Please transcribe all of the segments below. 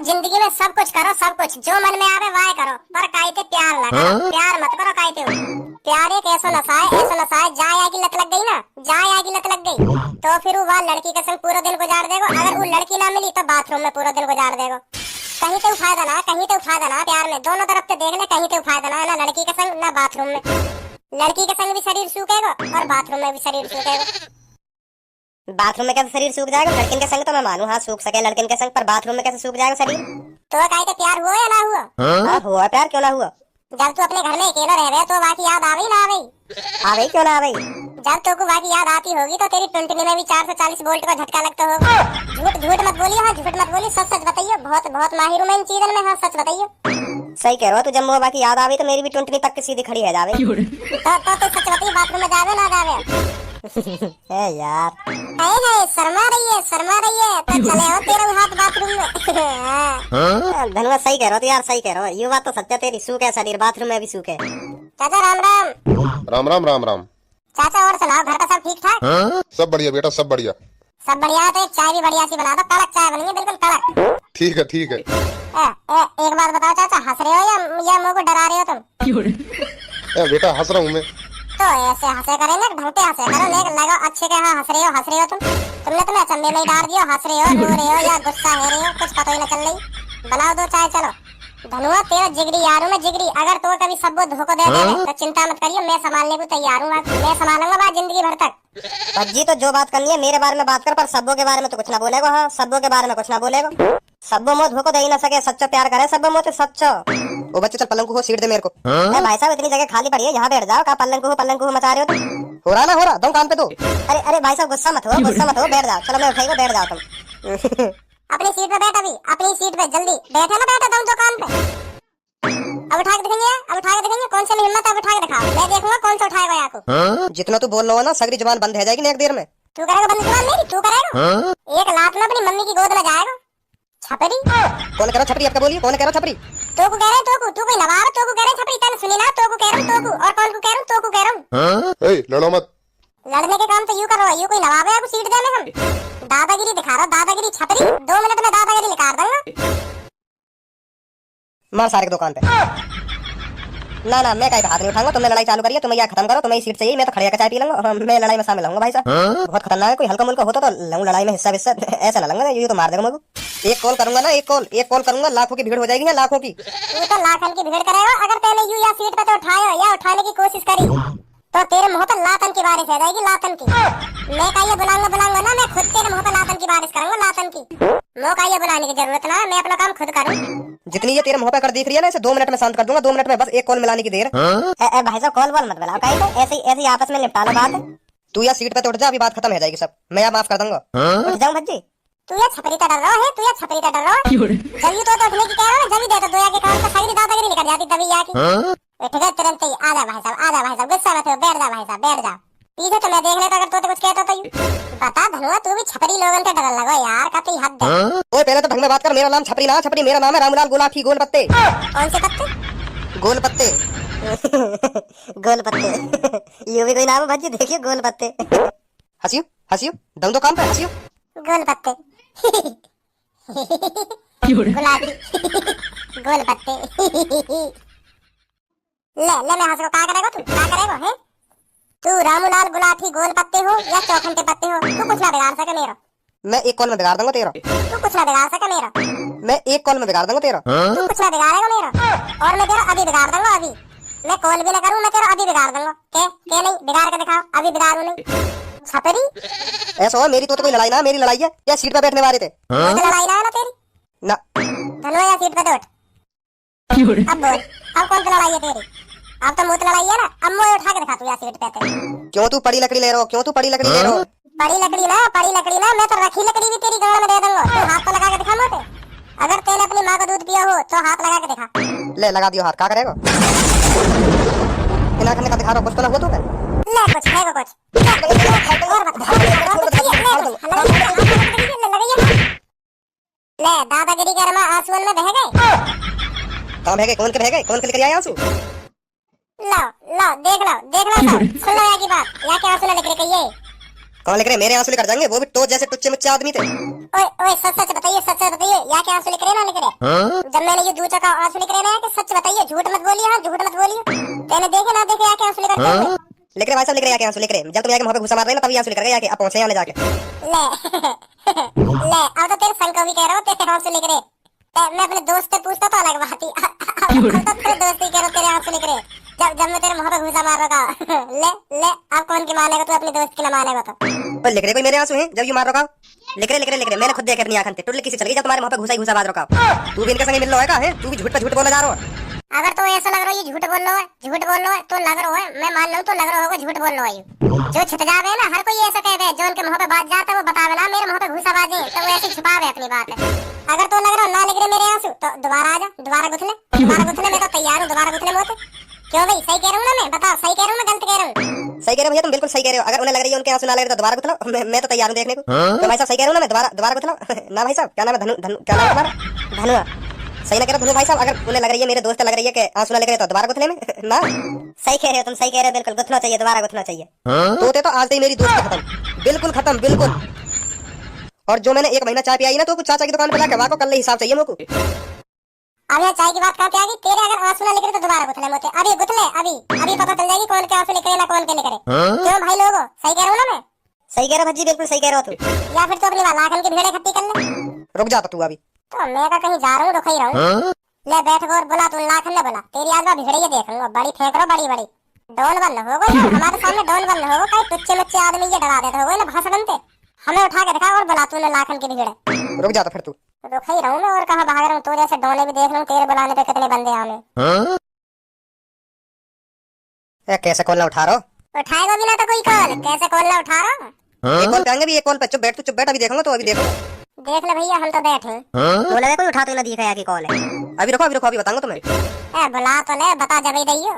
जिंदगी में सब कुछ करो, सब कुछ जो मन में आवे वाह करो, पर कायते प्यार ना करो, प्यार मत करो कायते हो। प्यार एक ऐसा नशा है, जाए आगे लत लग गई ना, जाए आगे लत लग गई तो फिर वो लड़की के संग पूरा दिन गुजार देगो। अगर वो लड़की ना मिली तो बाथरूम में पूरा दिन गुजार देगो। कहीं तो फायदा ना, कहीं तो फायदा ना प्यार में, दोनों तरफ से देख ले, कहीं तो फायदा ना लड़की के संग ना बाथरूम में। लड़की के संग भी शरीर सूखेगा और बाथरूम में भी शरीर सूखेगा। बाथरूम में कैसे शरीर सूख जाएगा? लड़किन के संग तो मैं मानू, हाँ सूख सके लड़किन के संग, पर बाथरूम में कैसे सूख जाएगा शरीर? तो काहे प्यार हुआ या ना हुआ? हाँ हुआ प्यार, क्यों ना हुआ? जब तू अपने घर में अकेला रह रहे तो बाकी याद आ गई ना आ गई? आ गई, क्यों ना आ गई? जब तो को बाकी याद आती होगी तो तेरी टुंटनी में भी 440 वोल्ट का झटका लगता होगा। झूठ झूठ मत बोलिए, हाँ झूठ मत बोलिए, सच सच बताइए। बहुत बहुत माहिर हूं मैं इन चीजों में, हाँ सच बताइए। सही कह रहे हो, तू जब मुझे बाकी याद आ गई तो मेरी भी टुंटनी तक की सीधी खड़ी है जावे। तो सच बताइए, बाथरूम में जावे ना जावे? ए यार शर्मा रही है तो चले हो तेरे हाथ बाथरूम में। धनुआ सही कह रहे हो तो यार, सही कह रहे हो, ये बात तो सत्य तेरी, सूख है शरीर, बाथरूम में भी सूख है। चाचा राम राम। राम राम राम राम। चाचा और सुनाओ, घर का सब ठीक ठाक? सब बढ़िया बेटा, सब बढ़िया। सब बढ़िया है तो एक चाय भी बढ़िया सी बना दो, कड़क चाय बनेगी बिल्कुल कड़क। ठीक है ठीक है। एक बात बताओ चाचा, हंस रहे हो या मुझे को डरा रहे हो तुम? बेटा हंस रहा हूँ मैं। तो ऐसे हंसे करे ना, ढंगते हंसे करो, लेकिन लगा अच्छे के हाँ हंस रहे हो तुमने तुम्हें अचंभे में ही डाल दिया। हंस रहे हो, रो रहे हो या गुस्सा है रहे हो, कुछ पता ही ना चल रही। बनाओ दो चाय चलो। धनुआ तेरा जिगरी यार हूं मैं, जिगरी। अगर तो कभी सब धोखा दे दे तो चिंता मत करियो, मैं संभालने को तैयार हूँ, मैं संभालूंगा बात जिंदगी भर तक। जी तो जो बात करनी है मेरे बारे में बात कर, पर सब्बों के बारे में तो कुछ ना बोलेगा। हाँ सब्बों के बारे में कुछ ना बोलेगा। सब्बो मोह धोखो दे ही ना सके, सच्चो प्यार करे सब्बो मोह सच्चो। ओ बच्चे चल पलंग को सीट दे मेरे को। भाई साहब इतनी जगह खाली पड़ी है, यहाँ बैठ जाओ। का पलंग को मचा रहे हो तुम? हो रहा ना, हो रहा दम कान पे दो। अरे अरे भाई साहब गुस्सा मत हो, बैठ जाओ। चलो मैं उठाइए, बैठ जाओ तुम। अपनी सीट पे बैठ, अभी अपनी सीट पे जल्दी बैठे ना, बैठा दम दुकान पे। अब उठा के दिखेंगे कौन सी हिम्मत, अब उठा के दिखाओ, मैं देखूंगा कौन सा उठाएगा यहाँ को। जितना तू बोल रहा हो ना, सगरी जुबान बंद है जाएगी ना एक देर में। तू करेगा बंद जुबान मेरी? तू करेगा? एक लात में अपनी मम्मी की गोद में जाएगा छपरी। कौन कह रहा छपरी? आपका बोलिए, कौन कह रहा छपरी? तो को कह रहे, तू कोई नवाब, तो को कह रहे छपरी, तने सुनी ना? तो को कह रहा हूं, और कौन को कह रहा हूं? तो को कह रहा हूं। ए लड़ो मत। लड़ने के काम तो यूं करो, यूं कोई नवाब है आपको सीट देने हम? दादागिरी दिखा रहा, दादागिरी छपरी। 2 मिनट में दादागिरी निकाल दूंगा। मार सारे की दुकान पे। ना ना मैं कहीं हाथ नहीं उठाऊंगा, तुमने लड़ाई चालू करी है, तुम यहाँ खत्म करो, तुम्हें सीट चाहिए, मैं तो खड़े होकर चाय पी लूंगा, मैं लड़ाई में शामिल होऊंगा। भाई साहब बहुत खतरनाक है, कोई हल्का मुल्का होता तो लूं लड़ाई में हिस्सा ऐसा ना लूंगा, ये तो मार देगा मुझे। एक कॉल करूंगा ना, एक कॉल करूंगा, लाखों की भीड़ हो जाएगी, लाखों की। तू तो लाखन की भीड़ करेगा। अगर पहले यूं या सीट पे तो उठाया या उठाने की कोशिश करी तो तेरे मुंह पे लातन की बारिश आ जाएगी, लातन की। मैं कहिए बुलाऊंगा ना, मैं खुद तेरे मुंह पे लातन की बारिश करूंगा, लातन की। मैं कहिए बुलाने की जरूरत ना, मैं अपना काम खुद करूं। जितनी ये तेरे मुंह पे कर दिख रही है ना, इसे 2 मिनट में शांत कर दूंगा, 2 मिनट में बस एक कॉल मिलाने की देर। भाई साहब कॉल मत बुलाओ, ऐसे आपस में निपटा लो बात। तू या सीट पे तो उठ जा, अभी बात खत्म हो जाएगी सब, मैं यहाँ माफ कर दूंगा। उठ जाऊं भज्जी? तू ये छपरी तो डर रहा है, जब यू तो उठने की कह रहा है, जब ही दे तो दोया के काम तो सही दादागिरी निकल जाती तभी या की। उठ गए तुरंत ही। आजा भाई साहब, गुस्सा मत हो, बैठ जा भाई साहब, बैठ जा। पीछे तो मैं देख लेता अगर तो कुछ कहता तो बता। धनुआ तू भी छपरी लोगन से डर लगो यार, कतई हद है। ओए पहले तो ढंग में बात कर, मेरा नाम छपरी ना छपरी, मेरा नाम है रामलाल गुलाटी गोल पत्ते। कौन से पत्ते? गोल पत्ते। गोल पत्ते ये भी कोई नाम है भज्जी? देखिए गोल पत्ते। हंसियो दम दो काम पे, हंसियो। गोल पत्ते गुलाटी गोल पत्ते। ले मैं हंस को क्या करेगा तू? क्या करेगा है तू? रामूलाल गुलाटी गोल पत्ते हो या चौखंटे पत्ते हो, तू कुछ ना बिगाड़ सके मेरा। मैं एक कॉल में बिगाड़ दूंगा तेरा। तू कुछ ना बिगाड़ सके मेरा। मैं एक कॉल में बिगाड़ दूंगा तेरा। तू कुछ ना बिगाड़ेगा मेरा, और मैं तेरा अभी बिगाड़ दूंगा। अभी मैं कॉल भी ना करूं, मैं तेरा अभी बिगाड़ दूंगा। के नहीं बिगाड़ के दिखाओ, अभी बिगाड़ू नहीं छपरी। ऐसा हो मेरी तो कोई लड़ाई ना, मेरी लड़ाई है या सीट पे बैठने वाले थे। लड़ाई ना है ना तेरी ना। धनुआ या सीट पे उठ। अब बोल, अब कौन सी लड़ाई है तेरी? अब तो मुझे लड़ाई है ना, अब मुझे उठा के दिखा तू या सीट पे। क्यों तू पड़ी लकड़ी ले रहा हो? पड़ी लकड़ी ना, मैं तो रखी लकड़ी भी तेरी गाड़ में दे दूंगा। तू हाथ तो लगा के दिखा मुझे। अगर तेने अपनी माँ का दूध पिया हो तो हाथ लगा के दिखा। ले लगा दियो हाथ, क्या करेगा? बिना करने का दिखा रहा, कुछ तो ना हुआ तू? ले कुछ है को कुछ ले दादागिरी के रमा आंसुओं में बह गए। कहाँ बह गए? कौन के बह गए? कौन के लेकर आए आंसू? लो देख लो सब सुन लो की बात, या क्या आंसू ना निकले कहिए। कौन लिख रहे? मेरे आंसू लेकर जाएंगे, वो भी तो जैसे टुच्चे मुच्चे आदमी थे। ओए ओए सच सच बताइए, सच सच बताइए, या क्या आंसू लिख रहे ना लिख रहे? जब मैंने ये दूचा का आंसू लिख रहे ना, कि सच बताइए, झूठ मत बोलिए, हाँ झूठ मत बोलिए। तेने देखे ना देखे, या क्या आंसू लिख रहे? लिख रहे भाई साहब, लिख रहे, या क्या आंसू लिख रहे? जब तुम यहाँ के मुंह पे घुसा मार रहे ना, तभी आंसू लिख रहे, या अब पहुंचे यहाँ ले जाके। ले ले, अब तो तेरे संग को भी कह रहा हूँ, तेरे आंसू लिख रहे। मैं अपने दोस्त से पूछता तो अलग बात थी, अब तो तेरे दोस्त ही कह रहा तेरे आंसू लिख रहे। जब मैं तेरे मुंह पे घुसा मार रहा था। ले ले, अब कौन की मानेगा तू, अपने दोस्त की ना मानेगा तो लिख रहे कोई मेरे आंसू हैं जब यू मार रखा? लिख रहे, मैंने खुद देखे अपनी आंखों से। टुल्ली किसी चल गई जब तुम्हारे मुंह पे घुसा ही घुसा बात रखा। तू भी इनके संग मिल रहा है, तू भी झूठ पे झूठ बोला जा रहा है। अगर तो ऐसा लग रहा है ये झूठ बोल रहा है, झूठ बोल रहा है तो लग रहा है, मैं मान लूं तो लग रहा होगा झूठ बोल रहा है। जो छिप जावे ना, हर कोई ऐसा कहते हैं, जो उनके मुंह पे बात जाता है वो बतावे ना मेरे मुंह पे घुसा बाजे, तो वो ऐसे छुपावे अपनी बात। अगर तो लग रहा ना लिख रहे मेरे आंसू, तो दोबारा आ जा, दोबारा गुथले, मैं तो तैयार हूं दोबारा गुथले मोते। क्यों भाई, सही कह रहा हूं ना मैं? बताओ सही कह रहा हूं ना गलत कह रहा हूं? सही कह रहे हो भैया, तुम बिल्कुल सही कह रहे हो। अगर उन्हें लग रही है उनके आंसू ना लग रहे तो दोबारा गुथलाओ, मैं तो तैयार हूं देखने को। तो भाई साहब सही कह रहा हूं ना मैं? दोबारा गुथलाओ ना भाई साहब। क्या नाम है? क्या नाम है तुम्हारा? धनुआ। सही ना कह रहे धनु भाई साहब? अगर उन्हें लग रही है, मेरे दोस्त लग रही है कि आंसू ना लग रहे तो दोबारा गुथले में ना। सही कह रहे हो तुम, सही कह रहे हो, बिल्कुल गुथना चाहिए, दोबारा गुथना चाहिए। तोते तो आज से ही मेरी दोस्ती खत्म, बिल्कुल खत्म, बिल्कुल। और जो मैंने 1 महीना चाय पियाई ना, तो कुछ चाचा की दुकान पे लाके वाको कल हिसाब चाहिए मुझको। अब यहाँ चाय की बात कहाँ पे आ गई? तेरे अगर आंसू ना लिख रहे तो दोबारा गुथले मोते, अभी गुथले, अभी पता चल जाएगी कौन के आंसू लिख रहे ना कौन के लिख रहे। क्यों भाई लोगो, सही कह रहा हूँ ना मैं? सही कह रहे हो भज्जी, बिल्कुल सही कह रहे हो तुम। या फिर तो अपनी लाखन की भीड़ इकट्ठी कर ले। रुक जा तू अभी। तो मैं का कहीं जा रहा हूँ, रुक ही रहा हूँ। ले बैठ गो और बुला, तू लाखन ने बोला, तेरी आज भिड़िया देख लूंगा, बड़ी फेंक रहा, बड़ी डोल बन होगा हमारे सामने, डोल बन होगा, कहीं टुच्चे मुच्चे आदमी ये डरा देते हो ना, भाषा बनते हमें उठा के दिखा और बुला तूने लाखन की भीड़। रुक जा तो फिर तू। रुक ही रहा हूँ मैं, और कहाँ भाग रहा हूँ? तो जैसे डोले भी देख रहा हूँ, तेरे बुलाने पे कितने बंदे आने। कैसे कॉल ना उठा रहा हो? उठाएगा भी ना तो कोई कॉल, कैसे कॉल ना उठा रहा हूँ? एक कॉल पे आएंगे भी, एक कॉल पे। चुप बैठ, अभी देखूंगा तो अभी देखो। देख ले भैया, हम तो बैठे। बोला कोई उठाते ना दिखा की कॉल है। अभी रुको, अभी बताऊंगा तुम्हें। बुला तो ले, बता जब ही रही हो।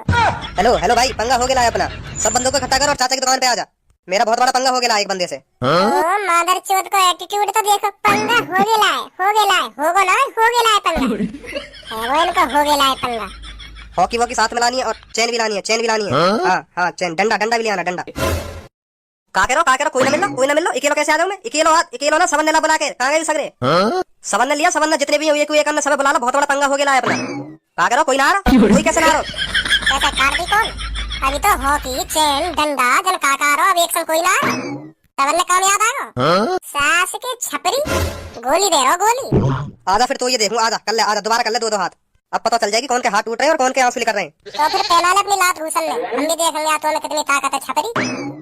हेलो भाई, पंगा हो गया अपना। सब बंदों को इकट्ठा करो और चाचा की दुकान पे आ जा। मेरा बहुत बड़ा पंगा हो गया एक बंदे से। मादर चोद को एटीट्यूड तो देखो, पंगा हो गया है, होगो ना हो गया है पंगा। हेरोइन को हो गया है पंगा। हॉकी वॉकी साथ में लानी है और चेन भी लानी है। हाँ चेन, डंडा भी लाना, डंडा। का करो कोई ना मिल लो। अकेलो कैसे आ जाऊं मैं? अकेलो ना, सबन ने बुला के कहां गए सगरे? सबन ने लिया, सबन ने जितने भी हैं एक करने सब बुला लो, बहुत बड़ा पंगा हो गया है अपना। का करो कोई ना आ रहा, कोई कैसे ना आ रहा? कैसे काट दी कौन? अभी तो हॉकी, चेन, डंडा, जन काकारो, अब एक संग कोई ना। सबन ने काम याद आएगा? सास की छपरी, गोली दे रहा गोली। आजा फिर तो ये देखूं, आजा कर ले, आजा दोबारा कर ले दो हाथ। अब पता चल जाएगी कौन के हाथ टूट रहे हैं और कौन के आंसू निकल रहे हैं। तो फिर पहला ले अपनी लात घुसल ले, हम भी देख लेंगे तो कितनी ताकत है छपरी।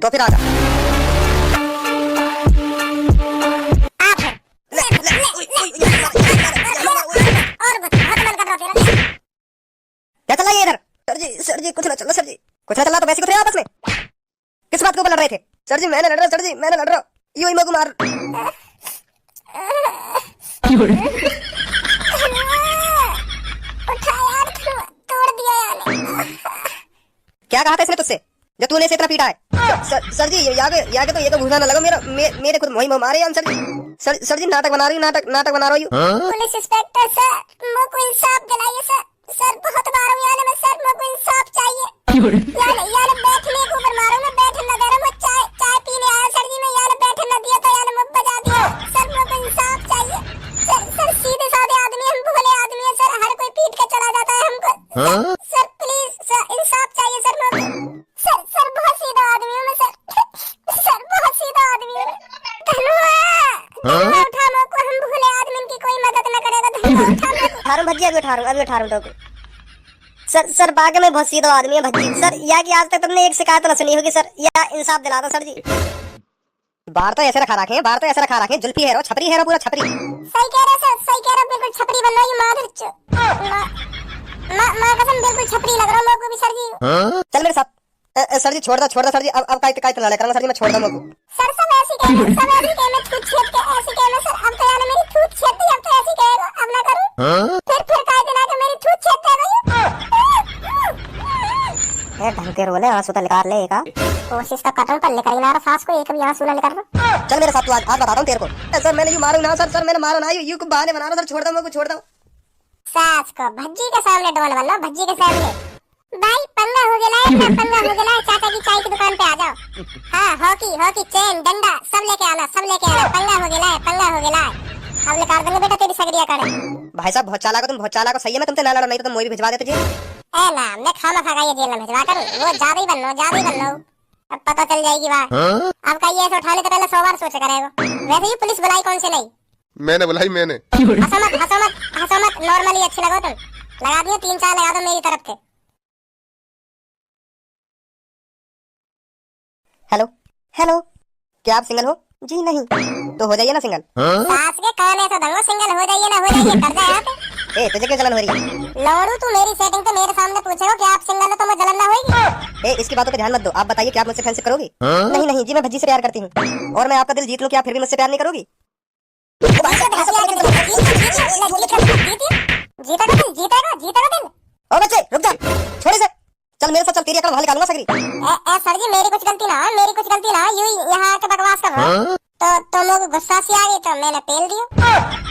तो फिर आजा। क्या चल रहा है इधर? सर जी कुछ ना चल रहा तो वैसे कुछ आपस में किस बात के ऊपर लड़ रहे थे? सर जी मैंने लड़ रहा यूं ही मगु मार। क्या कहा था इसने तुझसे जो तूने इसे इतना पीटा है? सर जी यहाँ के तो ये तो घुसा ना लगा मेरे खुद वही मारे हम। सर जी नाटक बना रही हूँ। पुलिस इंस्पेक्टर सर, मुझको इंसाफ दिलाइए सर बहुत मारो यार मैं सर, मुझको इंसाफ चाहिए यार बैठने के ऊपर मारो, मैं बैठ ना दे रहा, मैं चाय पीने आया सर जी, मैं यार बैठ ना दिया तो यार मुझ बजा दिया सर, मुझको इंसाफ चाहिए सर सीधे साधे आदमी हम, भोले आदमी है सर, हर कोई पीट के चला जाता है हमको। सर प्लीज सर इंसाफ चाहिए सर मुझको। सर बहुत सीधा आदमी हूँ मैं सर बहुत सीधा आदमी हूँ। धन्यवाद उठा मुझको, हम भोले आदमी की कोई मदद न करेगा। धन्यवाद उठा रहा भज्जी, अभी उठा रहा हूँ। सर बाग में बहुत सीधा आदमी है भज्जी। सर या कि आज तक तुमने एक शिकायत तो सुनी होगी सर, या इंसाफ दिला दो सर जी। बाहर तो ऐसे रखा रखे, जुल्फी है रो, छपरी है रो, पूरा छपरी। सही कह रहे सर, सही कह रहे, बिल्कुल छपरी बन रही माँ कसम, बिल्कुल छपरी लग रहा है भी सर जी। चल मेरे साथ सर जी, छोड़ दो सर जी। अब काय लड़ाई करूंगा सर जी, मैं छोड़ दूं मुझको। सर सब ऐसी कह मैं थूत छेद के ऐसी कह मैं सर, अब तो यार मेरी थूत छेद दी, अब तो ऐसी कहेगा, अब ना करूं फिर काय दिला के मेरी थूत छेद दे गई। ए ढंग के रोले, आंसू तो निकाल ले का। कोशिश तो कर रहा हूं पर निकल ना रहा, सास को एक भी आंसू ना निकल रहा। चल मेरे साथ तू आज बताता हूं तेरे को। सर मैंने यूं मारू ना सर, मैंने मारा ना, यूं बहाने बना रहा सर, छोड़ दो मुझको, छोड़ दो। सास को भज्जी के सामने डोल बनो, भज्जी के सामने भाई पंगा हो गया है, इतना पंगा हो गया है, चाचा की चाय की दुकान पे आ जाओ। हाँ, हॉकी हॉकी चेन डंडा सब लेके आना, सब लेके आना। पंगा हो गया है, पंगा हो गया है। अब निकाल देंगे बेटा तेरी सगड़िया काढ़े। भाई साहब बहुत चालाक हो तुम, बहुत चालाक हो। सही है, मैं तुमसे ना लड़ो, नहीं तो तुम मोई भी भिजवा देते जी। ए ना, मैं खाना खा ये जेल में भिजवा करूं, वो ज्यादा ही बन लो, ज्यादा ही बन लो। अब पता चल जाएगी बात। अब का ये ऐसे उठाने से पहले 100 बार सोच करेगा। वैसे ही पुलिस बुलाई कौन से नहीं? मैंने बुलाई, मैंने। हंसो मत, हंसो मत, हंसो मत, नॉर्मली अच्छे लगो तुम। लगा दियो 3-4 लगा दो मेरी तरफ से। हेलो हेलो, क्या आप सिंगल हो? जी नहीं। तो हो जाइए ना सिंगल। सास के कान ऐसा दंगो, सिंगल हो जाइए ना हो जाइए, कर जाए आप। ए तुझे क्यों जलन हो रही है? लोड़ू तू मेरी सेटिंग पे मेरे सामने पूछेगा कि आप सिंगल हो तो मुझे जलन ना होगी? ए इसकी बातों पे ध्यान मत दो। आप बताइए क्या आप मुझसे फ्रेंडशिप करोगी? नहीं नहीं जी, मैं भज्जी से प्यार करती हूँ। और मैं आपका दिल जीत लूं, क्या फिर भी मुझसे प्यार नहीं करोगी? जीतेगा दिल। ओ बच्चे रुक जा, छोड़ इसे। चल मेरे साथ चल, तेरी अकल वहां निकालूंगा सगरी। ए सर जी, मेरी कुछ गलती ना हो, मेरी कुछ गलती ना हो, यूं यहाँ के बकवास कर रहा हूं। तो मुझे गुस्सा सी आ गई तो मैंने पेल दियो।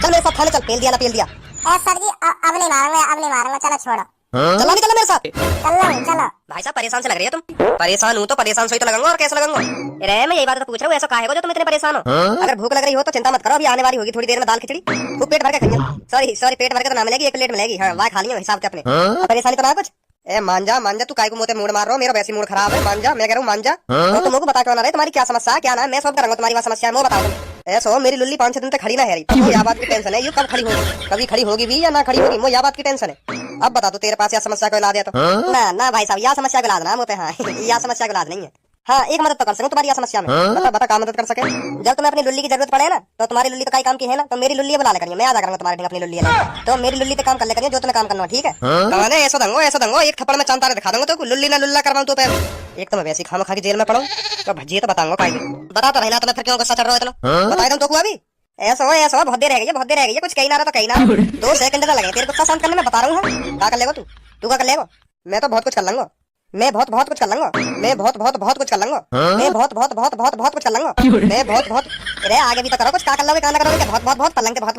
चल मेरे साथ थाने चल, पेल दिया ना पेल दिया। ए सर जी, अब नहीं मारूंगा, अब नहीं मारूंगा, चलो छोड़ो। चलो भी चलो मेरे साथ। चलो। भाई साहब परेशान से लग रही है तुम। परेशान हूँ तो परेशान से ही तो लगूंगा, और कैसे लगूंगा? अरे मैं यही बात तो पूछ रहा हूँ, ऐसा काहे को जो तुम इतने परेशान हो? अगर भूख लग रही हो तो चिंता मत करो, अभी आने वाली होगी थोड़ी देर में दाल खिचड़ी, वो पेट भर के खाइए। सॉरी पेट भर के तो ना मिलेगी, एक प्लेट मिलेगी। हाँ वहाँ खा लियो हिसाब से अपने। परेशानी तो ना कुछ। ए मान जा तू काय को मुंह मूड मार रहा हो, मेरा वैसी मूड खराब है। मान जा, मैं कह रहा हूँ मान जा। तो तुमको बता क्यों ना रहे, तुम्हारी क्या समस्या है, क्या ना है, मैं सब करूंगा तुम्हारी वहाँ समस्या है, वो बताओ तुम। ऐसा हो मेरी लुल्ली 5-6 दिन तक खड़ी ना है रही, तो यह बात की टेंशन है, यू कब खड़ी होगी, कभी खड़ी होगी भी या ना खड़ी होगी, वो यह बात की टेंशन है। अब बता तू तेरे पास यह समस्या को इलाज है तो? ना भाई साहब, यह समस्या को इलाज ना मुझे। हाँ यह समस्या को इलाज नहीं है। हाँ एक मदद तो कर सकूं तुम्हारी यह समस्या में। बता क्या मदद कर सके? जब तुम्हें अपनी लुल्ली की जरूरत पड़े ना, तो तुम्हारी लुल्ली तो कई काम की है ना, तो मेरी लुल्ली बुला ले करिए, मैं आजा करूंगा तुम्हारे अपनी लुल्ली है, तो मेरी लुल्ली पे काम कर ले करिए जो तुम्हें काम करना, ठीक है? कहने ऐसा दंगो एक थप्पड़ में चांद तारे दिखा दूंगा तो लुल्ली ना लुल्ला करवाऊं तो पैर। एक तो मैं वैसी खामा खा के जेल में पड़ूं, तो भज्जी तो बताऊंगा काहे। बता तो रहना, तुम्हें फिर क्यों गुस्सा चढ़ रहा है इतना? बता दूं तो अभी ऐसा हो बहुत देर रह गई, कुछ कहीं ना रहा तो कहीं ना 2 सेकंड तो लगे तेरे गुस्सा शांत करने में, बता रहा हूँ। क्या कर लेगा तू क्या कर लेगा? मैं तो बहुत कुछ कर लूंगा, मैं बहुत कुछ कर लूंगा, मैं बहुत कुछ कर लूंगा, मैं बहुत कुछ कर लूंगा, मैं बहुत अरे आगे भी तो करो कुछ, क्या कर लोगे, क्या ना करोगे? बहुत पलंग के बहुत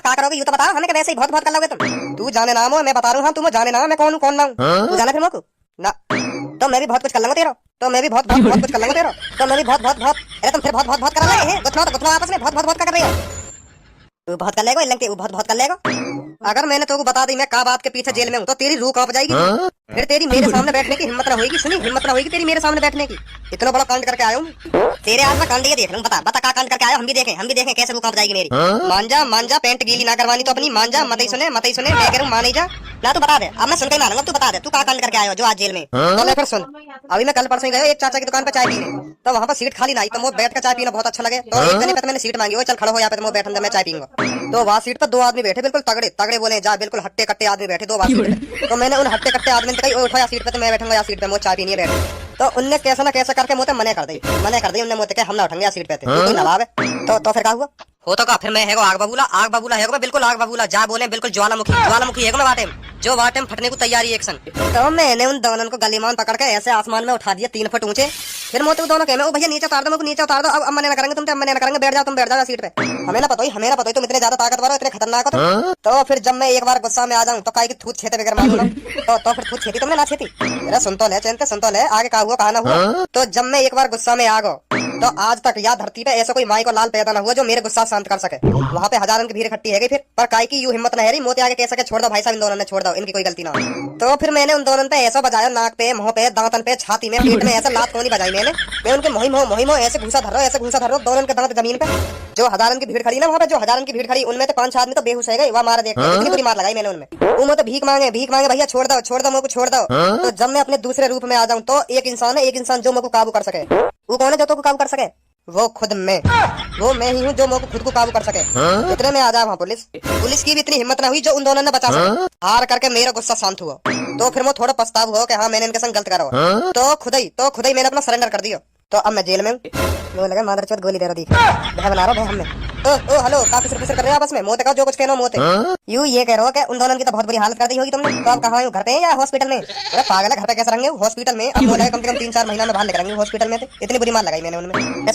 क्या करोगे, यूं तो बताओ हमें, वैसे ही बहुत कर लोगे तुम। तू जाने नाम हो, मैं बता रहा हूँ, तुम जाने नाम, मैं कौन ना हूँ, तू जाने फिर मोकू ना। तो मैं भी बहुत कुछ कर लूंगा तेरा, तो मैं भी बहुत कुछ कर लूंगा तेरा, तो मैं भी बहुत अरे तुम फिर बहुत कर रहे हैं, गुथनो आपस में बहुत कर रहे हो। तू बहुत कर लेगा, इलंग वो बहुत कर लेगा। अगर मैंने तो बता दी मैं का बात के पीछे जेल में हूँ, तो तेरी रूह कांप जाएगी, फिर तेरी मेरे सामने बैठने की हिम्मत ना होगी। सुनी, हिम्मत ना होगी तेरी मेरे सामने बैठने की। इतना बड़ा कांड करके आया हूँ, तेरे हाथ में कांड ये देख लूँ। बता क्या कांड करके आया, हम भी देखें कैसे रूह कांप जाएगी मेरी। मान जा पेंट गीली ना करवानी तो अपनी, मान जा, मत ही सुने मैं कह रहा हूँ मान ही जा ना। तू बता दे, अब मैं सुनते ही मानूंगा, तू बता दे तू क्या कांड करके आया हो जो आज जेल में। तो मैं फिर सुन, अभी मैं कल परसों गया एक चाचा की दुकान पर चाय पीने, तो वहाँ पर सीट खाली ना आई, तो मुझे बैठ कर चाय पीना बहुत अच्छा लगे, तो एक जने पे मैंने सीट मांगी, चल खड़ा हो यहाँ पे, मैं बैठूंगा, मैं चाय पीऊंगा। तो वहाँ सीट पर 2 आदमी बैठे, बिल्कुल तगड़े बोले जा, बिल्कुल हट्टे कट्टे आदमी बैठे 2 सीट। तो मैंने उन हट्टे कट्टे आदमी ने कही उठा सीट पे, तो मैं बैठूंगा सीट पे, मुझे चाय पीनी है बैठे। तो उनने कैसा ना कैसा करके मुझे मना कर दी उनने मुझे हम ना उठेंगे सीट पे, कोई नवाब है। तो फिर क्या हुआ हो तो का, फिर मैं है आग बबूला है, बिल्कुल आग बबूला जा बोले, बिल्कुल ज्वालामुखी है मैं बाटे जो वाटे में फटने को तैयारी एक संग। तो मैंने उन दोनों को गलीमान पकड़ के ऐसे आसमान में उठा दिया 3 फुट ऊंचे। फिर मोते दोनों कहे, भैया नीचे उतार दो, अब मना ना करेंगे, तुम मना ना करेंगे, बैठ जाओ सीट पे। हमें ना पता ही तुम इतने ज्यादा ताकतवर हो, इतने खतरनाक हो। तो फिर जब मैं एक बार गुस्सा में आ जाऊं तो काहे की थूत छेते बगैर मालूम तो फिर थूत छेती तुमने ना छेती। अरे सुन तो ले आगे का हुआ कहा ना हुआ। तो जब मैं एक बार गुस्सा में आ गो, तो आज तक या धरती पे ऐसा कोई माई को लाल पैदा ना हुआ जो मेरे गुस्सा शांत कर सके। वहाँ पे हजारों की भीड़ इकट्ठी है, फिर पर काई की यूं हिम्मत न है रही, मोते आगे कह सके छोड़ दो भाई साहब, इन दोनों ने छोड़ दो, इनकी कोई गलती ना हो। तो फिर मैंने उन दोनों पे ऐसा बजाया, नाक पे, मुंह पे, दांतन पे, छाती में, पेट में ऐसा लात कोनी बजाई मैं उनके मोहिमो ऐसे घुसा धर रहा हूं दोनों के दांत जमीन पे। जो हजारों की भीड़ खड़ी ना वहाँ पे, जो हजारों की भीड़ खड़ी, उनमें तो 5-6 आदमी तो बेहोश है गए, वहाँ मार देख इतनी बुरी मार लगाई मैंने उनमें। वो तो भीख मांगे भैया छोड़ दो मुझको छोड़ दो। तो जब मैं अपने दूसरे रूप में आ जाऊं तो एक इंसान जो मुझको काबू कर सके, वो कौन है जो तो काबू कर सके? वो खुद वो मैं ही हूँ जो मुझको खुद को काबू कर सके। इतने में आ जाए वहाँ पुलिस की भी इतनी हिम्मत ना हुई जो उन दोनों ने बचा सके। हार करके मेरा गुस्सा शांत हुआ, तो फिर वो थोड़ा पछतावा हो कि हाँ मैंने इनके संग गलत करा। तो खुद ही मैंने अपना सरेंडर कर दिया। तो अब मैं जेल में हूँ, लगा मादरचोद गोली दे रहा दी भय बना रहा हमने। ओ हेलो, काफी सिर कर रहे हो आपस में, मोते का जो कुछ कहना मोते यूं ये कह रहे हो कि उन दोनों की तो बहुत बुरी हालत कर दी होगी तुमने। तो आप कहाँ हो, घर पे या हॉस्पिटल में? अरे पागल है, घर पे कैसे रहेंगे, हॉस्पिटल में। अब बोला कम से कम 3-4 महीना में बाहर निकलेंगे हॉस्पिटल में। इतनी बुरी मार लगाई मैंने उनमें।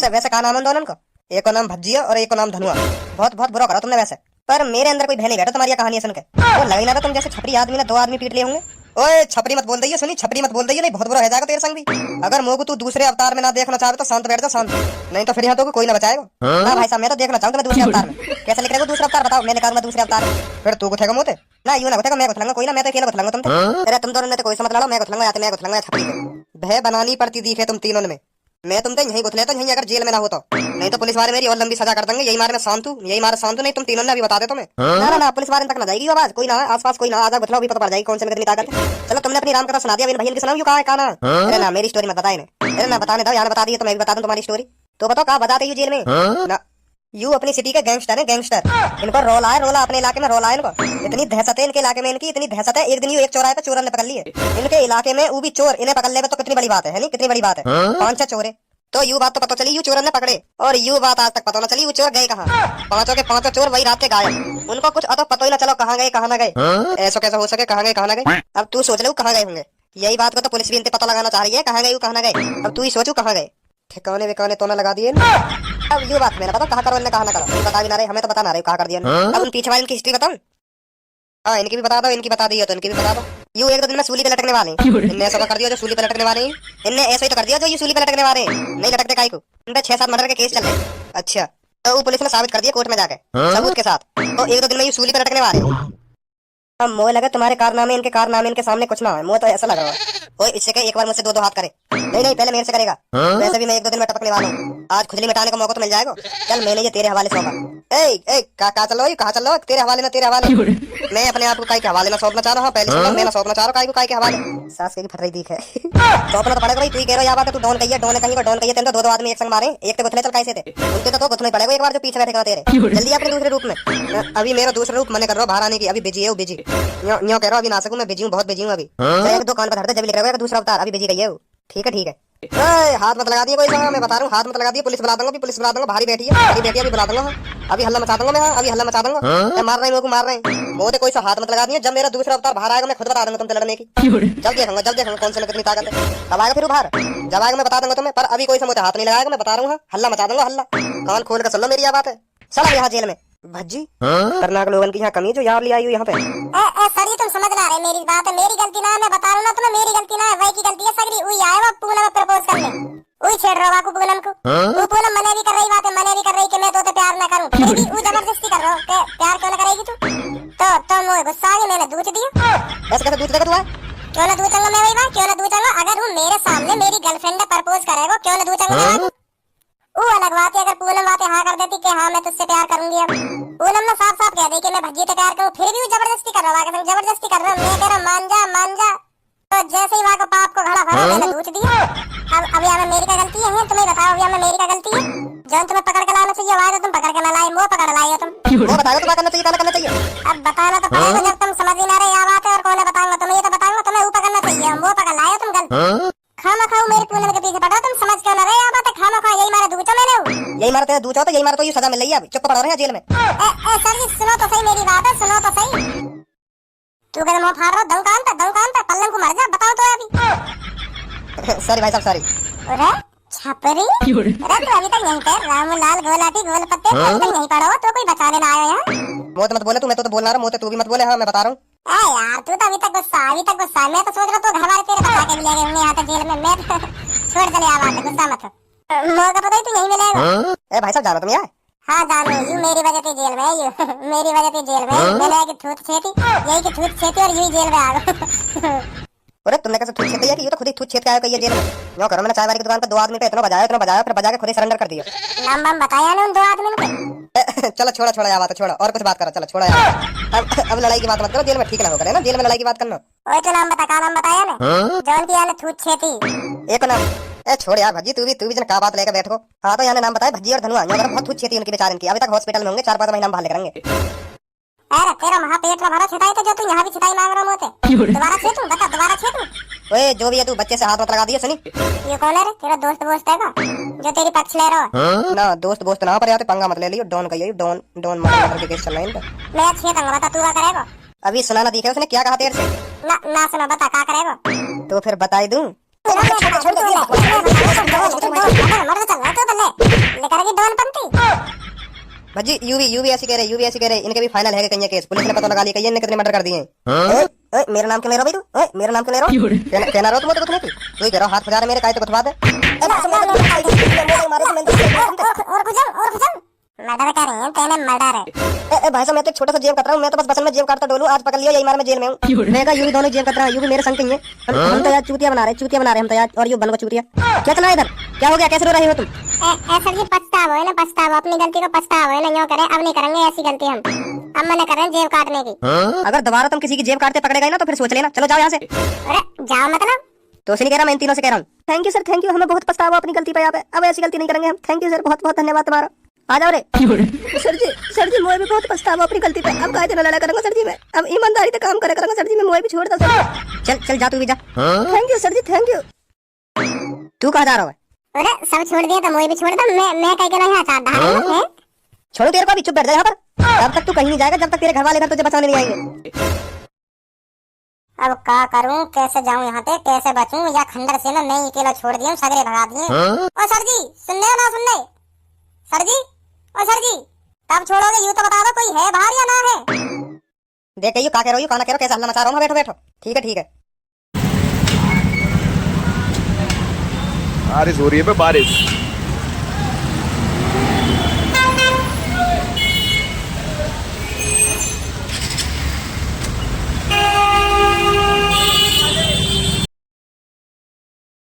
वैसे कहा नाम उन दोनों को? एक को नाम भज्जिया और एक को नाम धनुआ। बहुत बुरा करा तुमने वैसे, पर मेरे अंदर कोई भय नहीं बैठा तुम्हारी कहानी सुन के। वो लग ना था तुम जैसे छपरी आदमी ने 2 आदमी पीट लिए होंगे। ओए छपरी मत बोल दइए, सुनी छपरी मत बोल दइए, नहीं बहुत बुरा हो जाएगा तेरे संग भी। अगर मोगू तू दूसरे अवतार में ना देखना चाहे तो शांत बैठ जा, शांत, नहीं तो फिर यहाँ तो कोई ना बचाएगा। ना भाई साहब मैं तो देखना चाहूँ तुम्हें दूसरे अवतार में। कैसे लिख रहे हो दूसरा अवतार, बताओ, मैंने कहा दूसरे अवतार में, फिर तू गुथेगा मुँह ना, यूं ना गुथेगा, मैं गुथलाऊंगा कोई ना, मैं तो अकेला गुथलाऊंगा तुम। अरे तुम दोनों ने तो कोई समझ लड़ो, मैं गुथलाऊंगा या तो मैं गुथलाऊंगा या छपरी को। भय बनानी पड़ती दिखे तुम तीनों में, मैं तुम तो यहीं गुथले तो यहीं, अगर जेल में ना हो तो, नहीं तो पुलिस वाले मेरी और लंबी सजा कर देंगे। यही मारे मैं शांत हूँ, यही मारे शांत हूँ, नहीं तुम तीनों ने अभी बता दे तुम्हें। ना ना पुलिस वाले तक ना जाएगी आवाज, कोई ना आसपास कोई ना आजा, गुथलाओ भी पता पड़ जाएगी कौन से में कितनी ताकत है। चलो तुमने अपनी राम कथा सुना दिया, अभी भैया की सुनाऊं कहाँ है कहाँ ना। अरे ना मेरी स्टोरी मत बताए, अरे ना बताने दो, यहाँ बता दिए तो मैं भी बता दूं तुम्हारी स्टोरी। तो बताओ कहाँ बताते यू जेल में ना। यू अपनी सिटी के गैंगस्टर है, गैंगस्टर, इनको रोला है, रोला अपने इलाके में रोला है इनको। इतनी दहशत है इनके इलाके में, इनकी इतनी दहशत है, एक दिन यू एक चौराहे पे चोर ने पकड़ लिए इनके इलाके में, वो भी चोर, इन्हें पकड़ ले तो कितनी बड़ी बात है नहीं, कितनी बड़ी बात है। 5-6 चोर है, तो यू बात तो पता चली यू चोर ने पकड़े, और यू बात आज तक पता ना चली वो चोर गए कहाँ। 5 के 5 चोर वही रात के गायब, उनको कुछ अतो पता ही ना चलो कहाँ गए कहाँ ना गए। ऐसा कैसा हो सके, कहाँ गए कहाँ ना गए। अब तू सोच ले कहाँ गए होंगे, यही बात को तो पुलिस भी इनसे पता लगाना चाह रही है, कहाँ गए कहाँ ना गए। अब तू ही सोचू कहाँ गए, ठिकाने विकाने तो ना लगा दिए। अब ये बात मेरा पता कहाँ करो इनने कहाँ ना करो, बता भी ना रहे, हमें तो बता ना रहे कहाँ कर दिया। अब उन पीछे वाले इनकी हिस्ट्री बताऊं, हाँ इनकी भी बता दो, इनकी बता दी हो तो इनकी भी बता दो। यू एक दो दिन में सूली पे लटकने वाले, इनने ऐसा कर दिया जो सूली पे लटकने वाले, इनने ऐसा ही तो कर दिया जो ये सूली पे लटकने वाले, नहीं लटकते काहे को। इन पे 6-7 मर्डर के केस चल रहे। अच्छा तो वो पुलिस ने साबित कर दिया कोर्ट में जाके सबूत के साथ, तो एक दो दिन में ये सूली पे लटकने वाले। अब मोह लगा तुम्हारे कारनामे इनके सामने कुछ ना है, मुझे तो ऐसा लग रहा है ओए इससे कहे एक बार मुझसे 2-2 हाथ करे, नहीं पहले मेरे से करेगा। वैसे भी मैं 1-2 दिन में टपकने वाला हूँ, आज खुजली मिटाने का मौका तो मिल जाएगा। चल मैंने ये तेरे हवाले सौंपा। कहाँ चल रहा हो, तेरे हवाले में, तेरे हवाले मैं अपने आप को काहे के हवाले में सौंपना चाह रहा हूँ, पहले सुनो मैं ना सौंपना चाह रहा हूँ काहे के हवाले। सास की फट रही दिख है सौंपना तो पड़ेगा भाई, तू ही कह रहा है बात है, तू डॉन कहिए डॉन कहिए, तेरे तो 2 आदमी एक संग मारे, एक तो गुथले चल कैसे थे, उनके तो गुथले पड़ेगा एक बार जो पीछे बैठेगा तेरे। जल्दी अपने दूसरे रूप में, अभी मेरा दूसरा रूप मने कर रहा हूँ बाहर आने की, अभी बिजी है, बिजी यूं कह रहा हूँ अभी ना सकूं, मैं बिजी हूँ, बहुत बिजी हूँ अभी। एक 2 कान पर धरते जब लिख रहा है दूसरा अवतार, अभी बिजी गई है। ठीक है हाथ मत लगा दिए कोई, मैं बता रहा हूँ हाथ मत लगा दिए, पुलिस बुला दूंगा, पुलिस बुला दूंगा, भारी बैठी है अभी बुला दूंगा, अभी हल्ला मचा दूंगा मैं, अभी हल्ला मचा दूंगा। मार रहे हैं मार रहे हैं, वो कोई सा हाथ मत लगा दिए, जब मेरा दूसरा अवतार बाहर आएगा मैं खुद बता दूंगा तुमसे लड़ने की। जब देखूंगा कौन से में कितनी ताकत है, अब आएगा फिर बाहर, जब आएगा मैं बता दूंगा तुम्हें, पर अभी कोई सा मुझे हाथ नहीं लगाएगा, मैं बता रहा हूँ हल्ला मचा दूंगा, हल्ला कान खोल कर सुन लो मेरी यह बात है। चला यहाँ जेल में भज्जी खतरनाक लोगन की यहाँ कमी जो यहाँ ले आई यहाँ पे। सर तुम समझ ना रहे मेरी बात है, मेरी गलती ना है, मैं बता रहा हूँ ना तुम्हें, मेरी गलती ना है, वही की गलती है सगरी। वही आए वो पूनम में प्रपोज करने, वही छेड़ रहा है पूनम को, वो पूनम मने भी कर रही बात है, मने भी कर रही कि मैं तो प्यार ना करूं, फिर भी वो जबरदस्ती कर रहा हूँ, प्यार क्यों ना करेगी तू, तो मुझे गुस्सा आ गया, मैंने दूध दिया। ऐसे कैसे दूध देगा तू है, क्यों ना दूध मैं वही बात, क्यों ना दूध, अगर वो मेरे सामने मेरी गर्लफ्रेंड ने प्रपोज करेगा, क्यों ना दूध वो अलग बात है। अगर पूनम बातें हाँ कर देती कि हाँ मैं तुझसे प्यार करूंगी, अब पूनम ने साफ कह दी कि मैं भज्जी से प्यार करूं, फिर भी वो जबरदस्ती कर रहा है, जबरदस्ती कर रहा है, मैं कह रहा मान जा। तो जैसे ही वहाँ को पाप को घड़ा भरा मैंने दूध दिया। अब यहाँ मेरी क्या गलती है, तुम्हें बताओ, अब यहाँ मेरी क्या गलती है, जब तुम्हें पकड़ के लाना चाहिए आवाज तुम पकड़ के ना लाए, वो पकड़ लाए तुम, वो बताओ तो करना चाहिए, करना चाहिए। अब बताना तो पड़ेगा, जब तुम समझ ही ना रहे यहाँ बात है, और कौन बताऊंगा तुम्हें, ये तो बताऊंगा तुम्हें, वो पकड़ना चाहिए, वो पकड़ लाए तुम गलत। खामा खाओ मेरी पूनम के पीछे पड़ो, तुम समझ क्यों ना रहे यहाँ बात है, खामा खाओ, यही मारा दूचो मैंने, यही मारते हैं दूचो, तो यही मारा तो ये सजा मिल रही है, चुप पड़ा रहे हैं जेल में। सर जी सुनो तो सही मेरी बात है, सुनो तो सही, तू कहते मुंह फाड़ रहा, दम पे पल्लम को मर जा, बताओ तो अभी। सॉरी भाई साहब सॉरी। अरे छपरी, अरे तू अभी तक यहीं पे रामलाल गोलाटी गोल पत्ते अभी तक यहीं पड़ा हो, तो कोई बचाने ना आया यहाँ। मोत मत बोले तू, मैं तो बोल रहा हूँ, मोते तू भी मत बोले, हाँ मैं बता रहा हूँ। यार तू तो अभी तक गुस्सा, मैं तो सोच रहा तू घर वाले तेरे बता के भी ले गए होंगे यहाँ तक जेल में, मैं तो छोड़ चले आ बात, गुस्सा मत, मौका पता ही तू यहीं मिलेगा। ए भाई साहब जानो तुम यहाँ, हाँ जानू, यू मेरी वजह से जेल में, यू मेरी वजह से जेल में, मैंने की थूत छेती, यही की थूत छेती और यही जेल में आ गया। अरे तुमने कैसे थूत छेद दिया कि ये तो खुद ही थूत छेद के आया जेल में। यूं करो, मैंने चाय वाली की दुकान पे 2 आदमी पे इतना बजाया फिर बजा के खुद ही सरेंडर कर दिया। नाम बम बताया ना उन 2 आदमी को। चलो छोड़ो यार बात, छोड़ो और कुछ बात करो, चलो छोड़ो यार, अब लड़ाई की बात मत करो, जेल में ठीक ना हो करे ना, जेल में लड़ाई की बात करना। ओए तो नाम बता, का नाम बताया ना, जौन की याने थूत छेती, एक नाम, ए छोड़ यार भज्जी, तू भी जन का बात लेकर बैठो। हाँ तो यहाँ नाम बताया भज्जी और धनुआ, यहाँ बहुत थूत छेती उनकी बेचारे की, अभी तक हॉस्पिटल में होंगे, 4-5 महीना बाहर लेकर। अरे तेरा महापेट में भरा छिटाई तो जो तू यहाँ भी छिटाई मांग रहा मोते, दोबारा छेतू, बता दोबारा छेतू। ओए जो भी है तू बच्चे से हाथ मत लगा दिए, सुनी। ये कौन है रे, तेरा दोस्त है का जो तेरी पक्ष ले रहा है? ना दोस्त ना पर यार पंगा मत ले लियो, डॉन कहियो, डॉन मर्डर के केस चल रहा है इनका। मैं छेतूंगा, बता तू क्या करेगा? अभी सुना ना दिखे उसने क्या कहा तेरे से? ना सुना, बता क्या करेगा? तो फिर बताई दूं। भज्जी यू भी ऐसी कह रहे, इनके भी फाइनल है कहीं केस, पुलिस ने पता लगा लिया कि इनने कितने मर्डर कर दिए हैं। ओए मेरा नाम क्यों ले रहा भाई तू? ओए मेरा नाम क्यों ले रहा? कहना रहो तुम तो कुछ नहीं तू ही कह रहा हाथ बजा रहा मेरे काय तो कुछ बात है। और कुछ मर्डर कर रहे हैं तेने मर्डर है। ए भाई साहब मैं तो एक छोटा सा जेब कतरा हूं, मैं तो बस बसन में जेब काटता डोलू, आज पकड़ लियो यही मार मैं जेल में हूं। मैं कहा यूं दोनों जेब कतरा यूं भी मेरे संग कहीं है। हम तो यार चूतिया बना रहे हम तो यार, और यूं बन को चूतिया। क्या चला इधर? क्या हो गया? कैसे रो रहे हो तुम? सर जी पछतावा है ना, पछतावा अपनी गलती को पछतावा है ना, यूं करे अब नहीं करेंगे ऐसी गलती हम मना कर रहे हैं जेब काटने की। अगर दोबारा तुम किसी की जेब काटते पकड़े गए ना तो फिर सोच लेना। चलो जाओ यहाँ से। अरे जाओ मतलब तो से नहीं कह रहा, मैं इन तीनों से कह रहा हूँ। Thank you sir, thank you, हमें बहुत पछतावा अपनी गलती पे। यहाँ पे अब ऐसी गलती नहीं करेंगे हम। थैंक यू सर, बहुत बहुत धन्यवाद तुम्हारा। आ जाओ रे। सर जी मोए भी बहुत पछतावा अपनी गलती पे। अब काहे लड़ा करूंगा सर जी मैं, अब ईमानदारी से काम करे करूंगा सर जी मैं, मोए भी छोड़ दो सर। चल चल जा तू भी जा। Thank you sir ji, thank you. तू कहाँ जा रहा है? अरे सब छोड़ दिया तो मोए भी छोड़ दो। मैं कह के यहाँ चाहता हूं छोड़ो तेरे को, अभी चुप बैठ जा यहाँ पर। तब तक तू कहीं नहीं जाएगा जब तक तेरे घर वाले घर तुझे बचाने नहीं आएंगे। अब क्या करूं, कैसे जाऊं यहाँ पे, कैसे बचूं? या खंडर से ना मैं अकेला छोड़ दिया, सगरे भगा दिए। ओ सर जी सुन ले ना सुन ले सर जी, ओ सर जी कब छोड़ोगे यूं तो बता दो, कोई है बाहर या ना है? देख यू का कह रही हो, खाना कह रहा कैसे हल्ला मचा रहा हूँ। बैठो बैठो, ठीक है ठीक है। बारिश हो रही है बे, बारिश।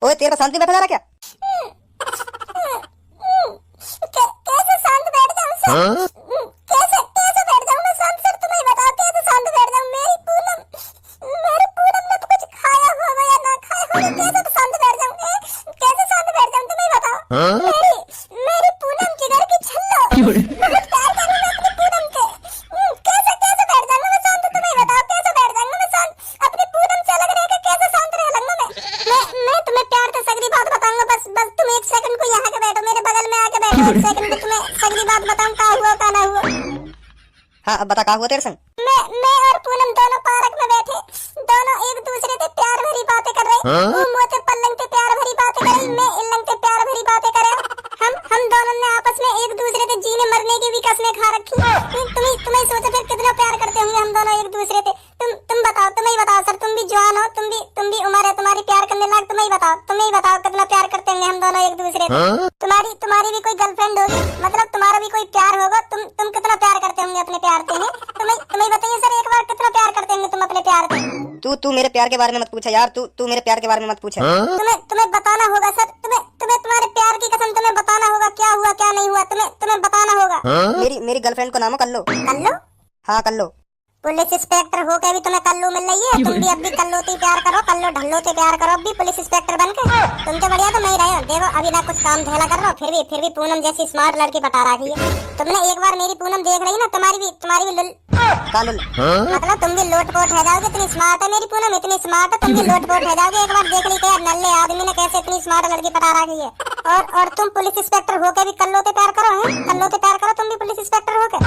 ओए तेरे को शांति बैठा जा रहा क्या? कैसे शांत बैठ जाऊं सर? कैसे बैठ जाऊं मैं शांत? सर तुम्हें बताओ कैसे शांत बैठ जाऊं? मेरी पूनम ने तो कुछ खाया होगा या ना खाया होगा, कैसे तो शांत बैठ जाऊं? कैसे शांत बैठ जाऊं तुम्हें बताओ? मेरी पूनम की घर की छल्लो, बहुत प्यार करूं मैं अपनी पूनम के। कैसे बैठ जाऊंगा मैं शांत? तुम्हें बताओ कैसे बैठ जाऊंगा मैं शांत? अपनी पूनम से अलग रह के कैसे शांत रह लूंगा मैं तुम्हें प्यार से सगरी बात बताऊंगा। बस तुम एक सेकंड को यहाँ के बैठो, मेरे बगल में आके बैठो। एक सेकंड में तुम्हें सगरी बात बताऊं क्या हुआ क्या ना हुआ। हाँ अब बता क्या हुआ तेरे संग? मैं और पूनम दोनों पार्क में बैठे, दोनों एक दूसरे से प्यार भरी बातें कर रहे। वो मोते पल्लंग पे प्यार भरी बातें कर रही, मैं इल्लंग पे प्यार भरी बातें कर रहा। हम दोनों ने आपस में एक दूसरे से जीने मरने की भी कसमें खा रखी। तुम्हें सोचो फिर कितना प्यार करते होंगे हम दोनों एक दूसरे से। तुम बताओ, तुम ही बताओ सर, तुम भी जवान हो, तुम भी उम्र है तुम्हारी प्यार करने लायक। तुम ही बताओ कितना प्यार करते होंगे हम दोनों एक दूसरे से। तुम्हारी भी कोई गर्लफ्रेंड होगी, मतलब तुम्हारा भी कोई प्यार होगा। तुम कितना प्यार करते होंगे अपने प्यार से? तुम्हें बताइए सर एक बार, कितना प्यार करते होंगे तुम अपने प्यार से? तू मेरे प्यार के बारे में मत पूछे यार, तू मेरे प्यार के बारे में मत पूछे। तुम्हें बताना होगा सर, तुम्हें तुम्हारे प्यार की कसम तुम्हें बताना होगा क्या हुआ क्या नहीं हुआ। तुम्हें बताना होगा। मेरी गर्लफ्रेंड को नाम है कल्लो। कल्लू? हाँ कल्लो। पुलिस इंस्पेक्टर होके भी तुम्हें कल्लू मिल रही है? तुम भी अब भी कल्लो से प्यार करो, कल्लो ढल्लो से प्यार करो, अब भी पुलिस इंस्पेक्टर बन के। तुम तो बढ़िया तो नहीं रहे हो। देखो अभी ना कुछ काम धैला कर रहे हो, फिर भी पूनम जैसी स्मार्ट लड़की बता रही है। तुमने एक बार मेरी पूनम देख रही ना, तुम्हारी भी कालुल। मतलब तुम भी लोटपोट हो जाओगे। इतनी स्मार्ट है मेरी पूनम, इतनी स्मार्ट है, तुम भी लोटपोट हो जाओगे। एक बार देख ली तो यार नल्ले आदमी ने कैसे इतनी स्मार्ट लड़की पटा रही है। और तुम पुलिस इंस्पेक्टर होके भी कल्लो से प्यार करो हैं? कल्लो से प्यार करो तुम भी पुलिस इंस्पेक्टर होके?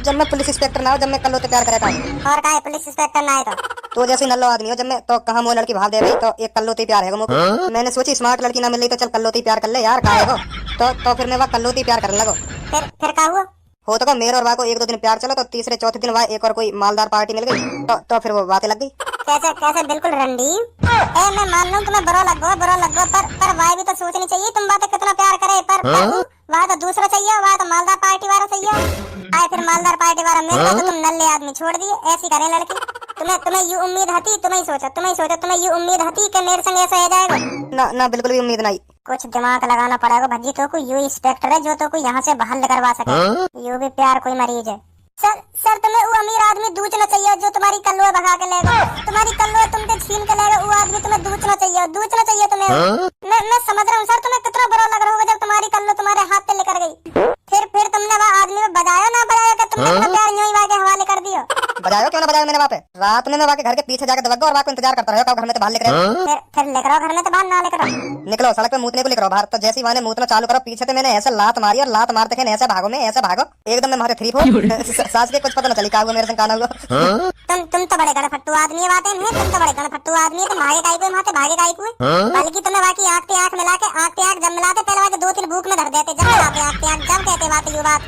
जब मैं पुलिस इंस्पेक्टर ना हो, जब मैं कल्लो से प्यार करे था। और का है पुलिस इंस्पेक्टर ना है तो जैसे नल्लो आदमी हो, जब मैं तो कहाँ वो लड़की भाव दे रही तो एक कल्लो से प्यार है। मैंने सोची स्मार्ट लड़की ना मिल रही तो चल कल्लो से प्यार कर ले यार, का है तो फिर मैं वहाँ कल्लो से प्यार करने लगो। फिर क्या हुआ? हो तो मेरे और वहाँ को एक दो दिन प्यार चलो, तो तीसरे चौथे दिन वहाँ एक और कोई मालदार पार्टी मिल गई तो फिर वो बातें लग गई। कैसे बिल्कुल रंडी। मैं मान लूं तुम्हें बुरा लग गो, पर वह भी तो सोचनी चाहिए तुम बातें कितना प्यार करे। पर वहाँ तो दूसरा चाहिए, वहाँ तो मालदार पार्टी वाला चाहिए। आए फिर मालदार पार्टी वाला मिल गया तो तुम नल्ले आदमी छोड़ दिए। ऐसी करे लड़की। तुम्हें ये उम्मीद हती, तुम्हें ये उम्मीद हती कि मेरे संग ऐसा हो जाएगा? ना बिल्कुल भी उम्मीद नहीं। कुछ दिमाग लगाना पड़ेगा भज्जी। तो कोई यू इंस्पेक्टर है जो तो कोई यहाँ से बाहर करवा सके। यू भी प्यार कोई मरीज है। सर तुम्हें वो अमीर आदमी दूचना चाहिए जो तुम्हारी कल्लो भगा के लेगा। तुम्हारी कल्लो तुमसे छीन के लेगा, वो आदमी तुम्हें दूचना चाहिए तुम्हें। मैं समझ रहा हूँ सर, तुम्हें कितना बुरा लग रहा होगा जब तुम्हारी कल्लो तुम्हारे हाथ से लेकर गई। फिर तुमने वहाँ आदमी में बजाया ना बजाया कि तुमने अपना प्यार यूं ही वहाँ के हवाले कर दिया? बजायो क्यों ना बजाया मैंने वहाँ पे। रात में मैं वहाँ के घर के पीछे जाकर दबा और वहाँ को इंतजार करता रहा। घर में तो बाहर लेकर फिर लेकर आओ घर में, तो बाहर ना लेकर आओ। निकलो सड़क पे मूतने को लेकर बाहर। तो जैसे मैंने मूतना चालू करो, पीछे से मैंने ऐसे लात मारी और लात मारते ऐसे भागो एकदम मैं मारे 3 4 सास के कुछ पता न चली क्या हुआ मेरे संग, काना हुआ। तुम तो बड़े गण फट्टू आदमी बातें हैं। तुम तो बड़े गण फट्टू आदमी है। तुम भागे काई को माते भागे काई को? बल्कि तुम्हें बाकी आंख पे आंख मिला के जब मिलाते पहले वाके 2 3 भूख में धर देते। जब मिलाते आंख पे आंख जब कहते बात ये बात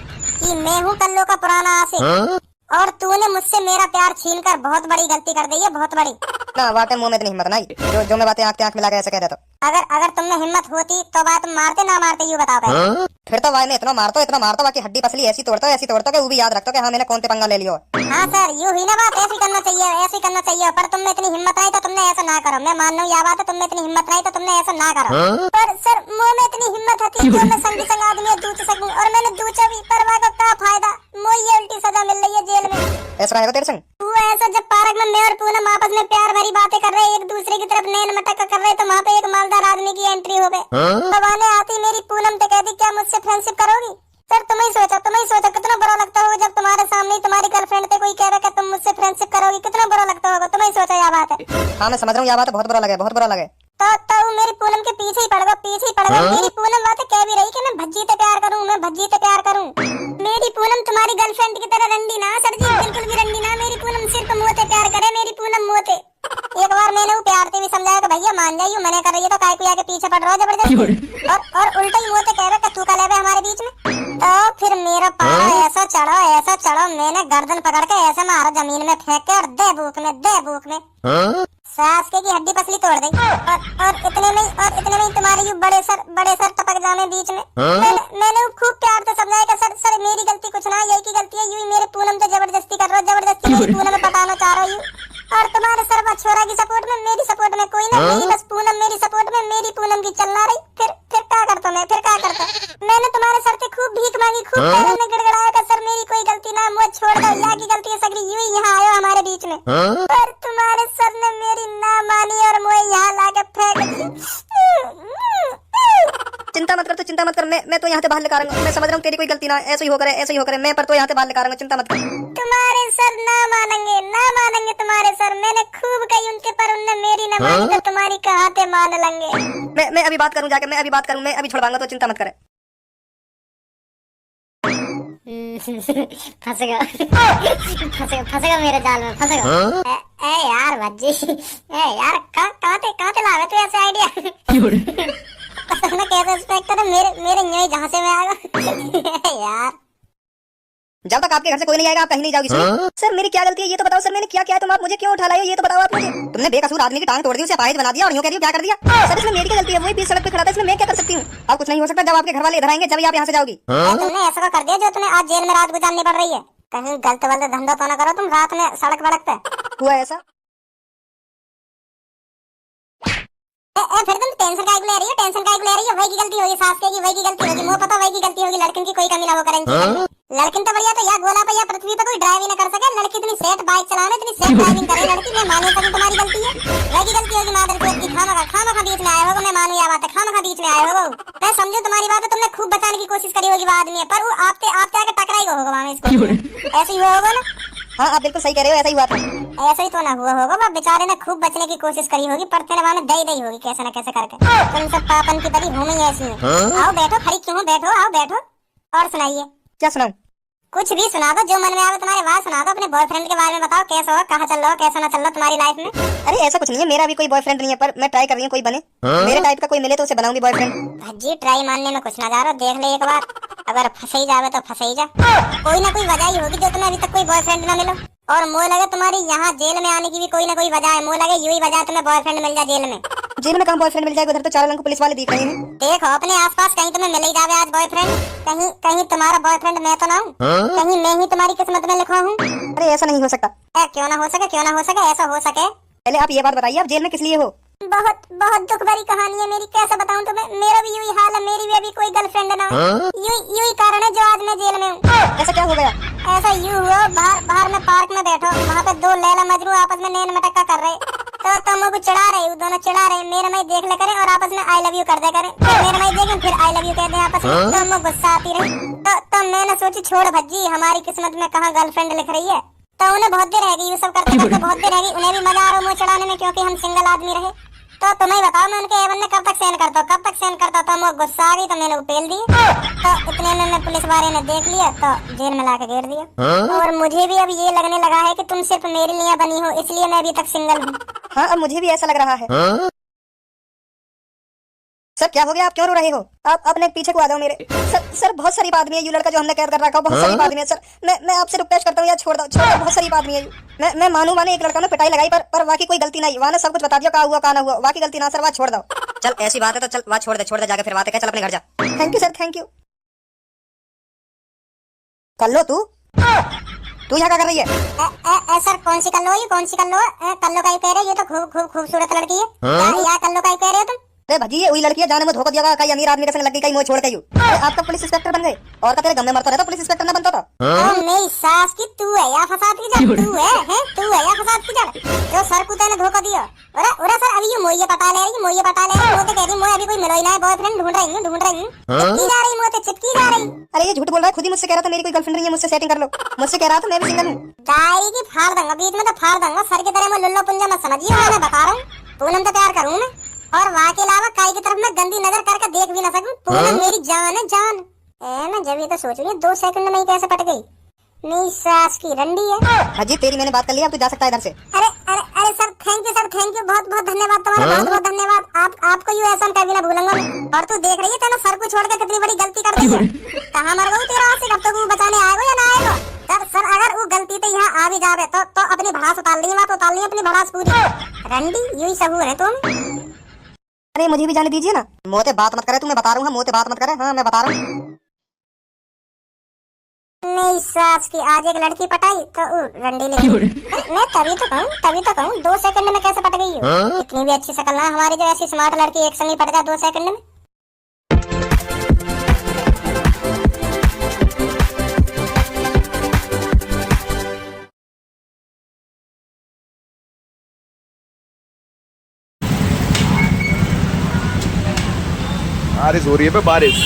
कि मैं हूँ कल्लो का पुराना आशिक। और तूने मुझसे मेरा प्यार छीनकर बहुत बड़ी गलती कर दी है, बहुत बड़ी। ना वाकई मुंह में इतनी हिम्मत नहीं जो मैं बातें आंख आंख मिला के ऐसे कह देता। अगर तुम में हिम्मत होती तो बात मारते ना मारते यूँ बताओ पहले। फिर तो भाई मैं इतना मारता बाकी हड्डी पसली ऐसी तोड़ता कि वो भी याद रखता कि हाँ मैंने कौन से पंगा ले लियो। हाँ सर, यूँ ही ना बात, ऐसी करना चाहिए। पर तुम में इतनी हिम्मत नहीं तो तुमने ऐसा ना करो। मैं मान रहा हूँ यह बात है, तुम में इतनी हिम्मत नहीं तो तुमने ऐसा ना करो। पर सर मुँह में इतनी हिम्मत होती जो मैं संग संग आदमी दूच सकूं, और मैंने दूचा भी, पर वह का क्या फायदा, मुझे उल्टी सजा मिल रही है जेल में। ऐसा रहेगा तेरे संग? वो ऐसा जब पार्क में मैं और पूनम आपस में प्यार भरी बातें कर रहे, एक दूसरे की तरफ नैन मटक कर रहे, तो वहाँ पे एक मालदार आदमी की एंट्री हो गई। तबाने आती मेरी पूनम तो कहती क्या मुझसे फ्रेंडशिप करोगी? सर तुम ही सोचो कितना बुरा लगता होगा जब तुम्हारे सामने तुम्हारी गर्लफ्रेंड पे कोई कह रहा है तुम मुझसे फ्रेंडशिप करोगी, कितना बुरा लगता होगा। तुम ही सोचो यह बात है। हाँ मैं समझ रहा हूँ यह बात है, बहुत बुरा लगे। तो मेरी पूनम के पीछे ही पड़ गया। मेरी पूनम बातें कह भी रही कि मैं भज्जी से प्यार करूं। मेरी पूनम तुम्हारी गर्लफ्रेंड की तरह रंडी ना सर जी, बिल्कुल भी रंडी ना। मेरी पूनम सिर्फ मोते प्यार करे, मेरी पूनम मोते। एक बार मैंने वो प्यार से भी समझाया कि भैया मान जाइए, मैंने कर रही है तो काय को आके पीछे पड़ रहा हो जबरदस्ती, और उल्टा ही मोते कह रहा है तू का ले हमारे बीच में। तो फिर मेरा पारा ऐसा चढ़ो, मैंने गर्दन पकड़ के ऐसे मारा जमीन में फेंक के, और दे भूख में सास के की हड्डी पसली तोड़ दी। और इतने में ही तुम्हारे यू बड़े सर टपक जाने बीच में। मैंने खूब प्यार से समझाया कि सर मेरी गलती कुछ ना, यही की गलती है, यूं ही मेरे पूनम से जबरदस्ती कर रहा हो, जबरदस्ती मेरी पूनम में पटाना चाह रहा हूँ। और तुम्हारे सर छोरा की सपोर्ट में, मेरी सपोर्ट में कोई ना, मेरी बस पूनम मेरी सपोर्ट में, मेरी पूनम की चलना रही। फिर क्या करता मैं? मैंने तुम्हारे सर से खूब भीख मांगी, खूब पैरों में गिड़गिड़ाया कि सर मेरी कोई गलती ना, मुझे छोड़ दो, यहाँ की गलती है सगरी, यूं ही यहाँ आयो हमारे बीच में। पर तुम्हारे सर ने मेरी ना मानी और मुझे यहाँ लाके फेंक दी। चिंता मत कर, मैं तो यहाँ से बाहर निकाल रहा। मैं समझ रहा हूँ तेरी कोई गलती ना, ऐसे ही हो करे मैं पर तो यहाँ से बाहर निकाल रहा। चिंता मत कर। तुम्हारे सर ना मानेंगे तुम्हारे सर। मैंने खूब कही उनके, पर उनने मेरी ना मानी, तो तुम्हारी कहाँ से मान लेंगे। मैं अभी बात करूँ जाके, मैं अभी छुड़वाऊंगा, तो चिंता मत करे। फंसेगा मेरे जाल में, फंसेगा। ए यार भज्जी, यार कहाँ से लावे तू ऐसे आइडिया? मैं कैसे एक्सपेक्ट करा मेरे न्योय जहाँ से मैं आएगा। यार जब तक आपके घर से कोई नहीं आएगा आप कहीं नहीं जाओगी। सर मेरी क्या गलती है ये तो बताओ। सर मैंने क्या तुम आप मुझे क्यों उठा लाए ये तो बताओ आप मुझे। तुमने बेकसूर आदमी की टांग तोड़ दी, उसे अपाहिज बना दिया, और यूं कह रही हो क्या कर दिया? सर इसमें मेरी क्या गलती है? वही बीच सड़क पे खड़ा था, इसमें मैं क्या कर सकती हूँ? अब कुछ नहीं हो सकता। जब आपके घर वाले इधर आएंगे जब आप यहाँ से जाओगी। तुमने ऐसा कर दिया जो तुम्हें आज जेल में रात गुजारनी पड़ रही है। कहीं गलत वलत धंधा तो ना करो तुम रात में सड़क वड़क पे। हुआ ऐसा? फिर तुम टेंशन काहे ले रही हो? वही की गलती होगी, सास की वही की गलती होगी, मुझे पता वही की गलती होगी। लड़किन की कोई कमी ना हो करेंगे। लड़किन तो बढ़िया, तो या गोला पे या पृथ्वी पे कोई ड्राइव ही ना कर सके। लड़की इतनी सेफ बाइक चलाने, इतनी सेफ ड्राइविंग करे लड़की, मैं मानू तक तुम्हारी गलती है। वही की गलती होगी मादर चोद की। खामा बीच में आए होगा, मैं मानू यह बात है, खामा बीच में आए होगा। मैं समझू तुम्हारी बात है, तुमने खूब बचाने की कोशिश करी होगी बाद में, पर वो आपसे आके टकराई होगा वहां में। इसको ऐसे ही हुआ होगा ना? हाँ आप बिल्कुल सही कह रहे हो, ऐसा ही हुआ था। ऐसा ही तो ना हुआ होगा। वह बेचारे ने खूब बचने की कोशिश करी होगी, पर तेरे वहां दई होगी कैसे न कैसे करके। तुम सब पापन की तरी हूं ही ऐसी है। आओ बैठो, खड़ी क्यों बैठो, आओ बैठो और सुनाइए। क्या सुनाऊं? कुछ भी सुना दो, जो मन में आवे तुम्हारे बात सुना दो। अपने बॉयफ्रेंड के बारे में बताओ, कैसा हो, कहाँ चल रहा हो, कैसा ना चल रहा तुम्हारी लाइफ में। अरे ऐसा कुछ नहीं है, मेरा भी कोई बॉयफ्रेंड नहीं है, पर मैं ट्राई कर रही हूँ कोई बने। मेरे टाइप का कोई मिले तो उसे बनाऊंगी बॉयफ्रेंड। भज्जी ट्राई मानने में कुछ ना जा रहा, देख ले एक बार, अगर फंसे ही जावे तो फंसे ही जा। कोई ना कोई वजह ही होगी जो तुम्हें अभी तक कोई बॉयफ्रेंड ना मिलो। और मुझे लगे तुम्हारी यहाँ जेल में आने की भी कोई ना कोई वजह है। मुझे लगे यही वजह तुम्हें बॉयफ्रेंड मिल जाए जेल में। जेल में कहाँ बॉयफ्रेंड मिल जाएगा? उधर तो 4 लोगों को पुलिस वाले दिख रहे हैं। देखो अपने आसपास कहीं तुम्हें मिल ही जावे आज बॉयफ्रेंड। कहीं तुम्हारा बॉयफ्रेंड मैं तो ना हूँ, कहीं मैं ही तुम्हारी किस्मत में लिखा हूँ। अरे ऐसा नहीं हो सकता। क्यों ना हो सके, ऐसा हो सके। पहले आप ये बात बताइए, आप जेल में किस लिए हो? बहुत दुख भरी कहानी है मेरी, कैसे बताऊं तुम्हें। मेरा भी यही हाल है, मेरी भी अभी कोई गर्लफ्रेंड ना है। यही कारण है जो आज मैं जेल में हूँ। ऐसा क्या हो गया? ऐसा यूं हुआ, बाहर में पार्क में बैठो, वहाँ पे 2 लैला मजनू आपस में नैन मटक्का कर रहे। तो मुझे चिढ़ा रहे, दोनों चिढ़ा रहे। मेरे में देख ले करे और आपस में आई लव यू कर दे करे। मेरे में देखें फिर आई लव यू कहते हैं आपस में। तो मुझे गुस्सा आती रही। तो मैंने सोची छोड़ भज्जी, हमारी किस्मत में कहाँ गर्लफ्रेंड लिख रही है। तो उन्हें बहुत देर रहेगी, ये सब करते बहुत देर रहेगी। उन्हें भी मजा आ रहा मुँह चढ़ाने में, क्योंकि हम सिंगल आदमी रहे। तो तुम्हें बताओ मैं उनके एवन में कब तक सहन करता। तो मुझे गुस्सा आ गई, तो मैंने उपेल दी। तो इतने में पुलिस वाले ने देख लिया, तो जेल में लाके घेर दिया। और मुझे भी अब ये लगने लगा है कि तुम सिर्फ मेरे लिए बनी हो, इसलिए मैं अभी तक सिंगल हूँ। हाँ अब मुझे भी ऐसा लग रहा है। सर क्या हो गया, आप क्यों रो रहे हो? आप अपने पीछे को आ जाओ मेरे। सर बहुत शरीफ आदमी है यू लड़का जो हमने कैद कर रखा है, बहुत शरीफ आदमी है सर। मैं आपसे रिक्वेस्ट करता हूँ यार, छोड़ दो, बहुत शरीफ आदमी है यू। मैं मानू माने एक लड़का ने पिटाई लगाई, पर वाकई कोई गलती नहीं, वहाँ ने सब कुछ बता दिया, क्या हुआ क्या ना हुआ, वाकई गलती ना सर, वहाँ छोड़ दो। चल ऐसी बात है तो चल वहाँ छोड़ दे जाके फिर बात है, चल अपने घर जा। Thank you sir, thank you. कल्लो तू यहाँ क्या कर रही है? सर कौन सी कल्लो है? कौन सी कल्लो है? कल्लो का ही कह रहे हो? ये तो खूबसूरत लड़की है। क्या कल्लो का ही कह रहे हो तुम? अरे भजी ये वही लड़की है जाने में धोखा दिया, कई अमीर आदमी के संग लग गई, कई मोह छोड़ के यू। आप तो पुलिस इंस्पेक्टर बन गए, और का तेरे गम में मरता रहता, पुलिस इंस्पेक्टर ना बनता था। मेरी सास की तू है या फसाद की जड़? तू है या फसाद की जड़ जो सर कुत्ते ने धोखा दिया? अरे सर अभी ये मोये पटा ले रही, मोये तो कह रही मोये अभी कोई मिलो ही ना है, बॉयफ्रेंड ढूंढ रही हूं। चिपकी जा रही मोये, चिपकी जा रही। अरे ये झूठ बोल रहा है, खुद ही मुझसे कह रहा था मेरी कोई गर्लफ्रेंड नहीं है, मुझसे सेटिंग कर लो, मुझसे कह रहा था मैं भी सिंगल हूँ। डायरी की फाड़ दूंगा, बीच में तो फाड़ दूंगा, सर की तरह मैं लुल्लो पुंजा मत समझिए, मैं बता रहा हूँ। पूनम तो प्यार करूँ मैं, और वहाँ के अलावा काई की तरफ मैं गंदी नजर करके देख भी ना सकूं। पूनम मेरी जान है, जान। मैं जब ये तो सोच रही 2 सेकंड में ही कैसे पट गई। मेरी सास की रंडी है। हाजी तेरी मैंने बात कर ली, अब तू जा सकता है इधर से। अरे सर थैंक यू, बहुत धन्यवाद तुम्हारा, बहुत धन्यवाद। आपको यू एहसान कभी ना भूलूंगा मैं। और तू देख रही है तेरा सर को छोड़ के कितनी बड़ी गलती कर दी है। कहाँ मर गई तेरा आशिक, अब तो वो बचाने आएगा या ना आएगा? सर अगर वो गलती तो यहाँ आ भी जावे तो अपनी भड़ास उतार ली, बात उतार ली अपनी भड़ास पूरी। रंडी यू ही सबूर है तुम। अरे मुझे भी जाने दीजिए ना, मोते बात मत करे, तुम्हें बता रहा हूँ, मोते बात मत करे। हाँ मैं बता रहा हूँ। मेरी सास की आज एक लड़की पटाई तो रंडी ले। मैं तभी तो कहूँ 2 सेकंड में कैसे पट गई हो? इतनी भी अच्छी शक्ल ना हमारी, जो ऐसी स्मार्ट लड़की एक संग ही पट जाए 2 सेकंड में। बारिश हो रही है पे बारिश।